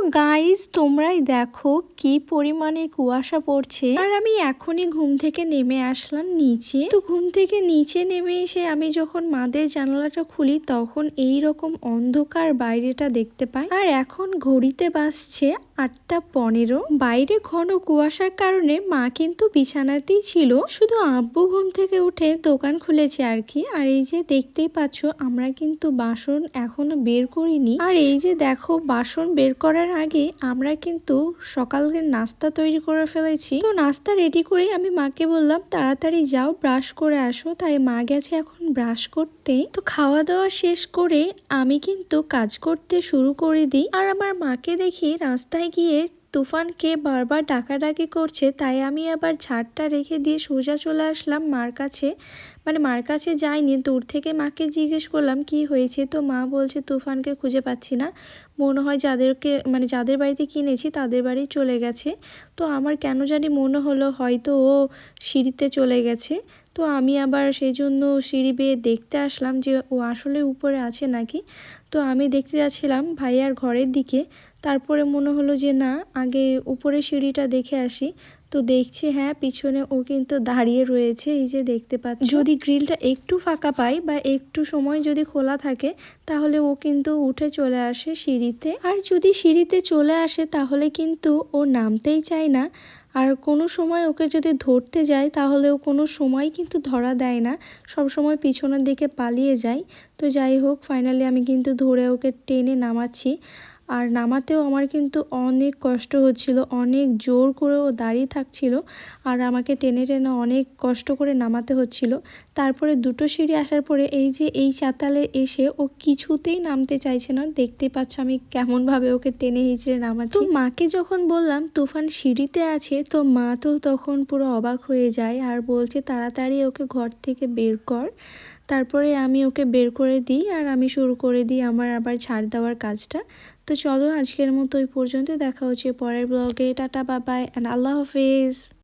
Guys, তোমরাই দেখো কি পরিমাণে কুয়াশা পড়ছে। আর আমি এখনই ঘুম থেকে নেমে আসলাম নিচে। তো ঘুম থেকে নিচে নেমে এসে আমি যখন মাদের জানালাটা খুলি তখন এই রকম অন্ধকার বাইরেটা দেখতে পাই। আর এখন ঘড়িতে বাজছে 8:15। বাইরে ঘন কুয়াশার কারণে মা কিন্তু বিছানাতেই ছিল, শুধু আব্বু ঘুম থেকে উঠে দোকান খুলেছে আর কি। আর এই যে দেখতেই পাচ্ছ আমরা কিন্তু বাসন এখনো বের করিনি। আর এই যে দেখো বাসন বের করার আগে আমরা কিন্তু সকালের নাস্তা তৈরি করে ফেলেছি। তো নাস্তা রেডি করে আমি মাকে বললাম তাড়াতাড়ি যাও ব্রাশ করে আসো। তাই মা গেছে এখন ব্রাশ করতে। তো খাওয়া দাওয়া শেষ করে আমি কিন্তু কাজ করতে শুরু করে দিই। আর আমার মাকে দেখি রাস্তায় গিয়ে তুফানকে বারবার ডাকাডাকি করছে, তাই আমি আবার ঝাড়টা রেখে দিয়ে সোজা চলে আসলাম মার কাছে। মানে মার কাছে যাইনি, দূর থেকে মাকে জিজ্ঞেস করলাম কি হয়েছে। তো মা বলছে তুফানকে খুঁজে পাচ্ছি না, মনে হয় যাদের বাড়িতে কিনেছি তাদের বাড়ি চলে গেছে। তো আমার কেন জানি মনে হলো হয়তো ও সিঁড়িতে চলে গেছে। তো আমি আবার সেই জন্য সিঁড়ি বেয়ে দেখতে আসলাম যে ও আসলে উপরে আছে নাকি। তো আমি দেখতে যাচ্ছিলাম ভাইয়ার ঘরের দিকে, তারপরে মনে হলো যে না আগে উপরে সিঁড়িটা দেখে আসি। তো দেখছি হ্যাঁ পিছনে ও কিন্তু দাঁড়িয়ে রয়েছে, এই যে দেখতে পাচ্ছি। যদি গ্রিলটা একটু ফাঁকা পাই বা একটু সময় যদি খোলা থাকে তাহলে ও কিন্তু উঠে চলে আসে সিঁড়িতে। আর যদি সিঁড়িতে চলে আসে তাহলে কিন্তু ও নামতেই চায় না। আর কোনো সময় ওকে যদি ধরতে যায় তাহলে ও কোনো সময় কিন্তু ধরা দেয় না, সব সময় পিছনের দিকে পালিয়ে যায়। তো যাই হোক ফাইনালি আমি কিন্তু ধরে ওকে টেনে নামাচ্ছি। আর নামাতেও আমার কিন্তু অনেক কষ্ট হচ্ছিল, অনেক জোর করে ও দাঁড়িয়ে থাকছিল আর আমাকে টেনে টেনে অনেক কষ্ট করে নামাতে হচ্ছিল। তারপরে দুটো সিঁড়ি আসার পরে এই যে এই চাতালে এসে ও কিছুতেই নামতে চাইছে না। দেখতে পাচ্ছ আমি কেমনভাবে ওকে টেনে হিঁচড়ে নামাচ্ছি। তো মাকে যখন বললাম তুফান সিঁড়িতে আছে, তো মা তো তখন পুরো অবাক হয়ে যায় আর বলছে তাড়াতাড়ি ওকে ঘর থেকে বের কর। তারপরে আমি ওকে বের করে দিই আর আমি শুরু করে দিই আমার আবার ঝাড় দেওয়ার কাজটা। তো চলো আজকের মতো ওই পর্যন্ত, দেখা হচ্ছে পরের ব্লগে। টাটা বাই বাই অ্যান্ড আল্লাহ হাফেজ।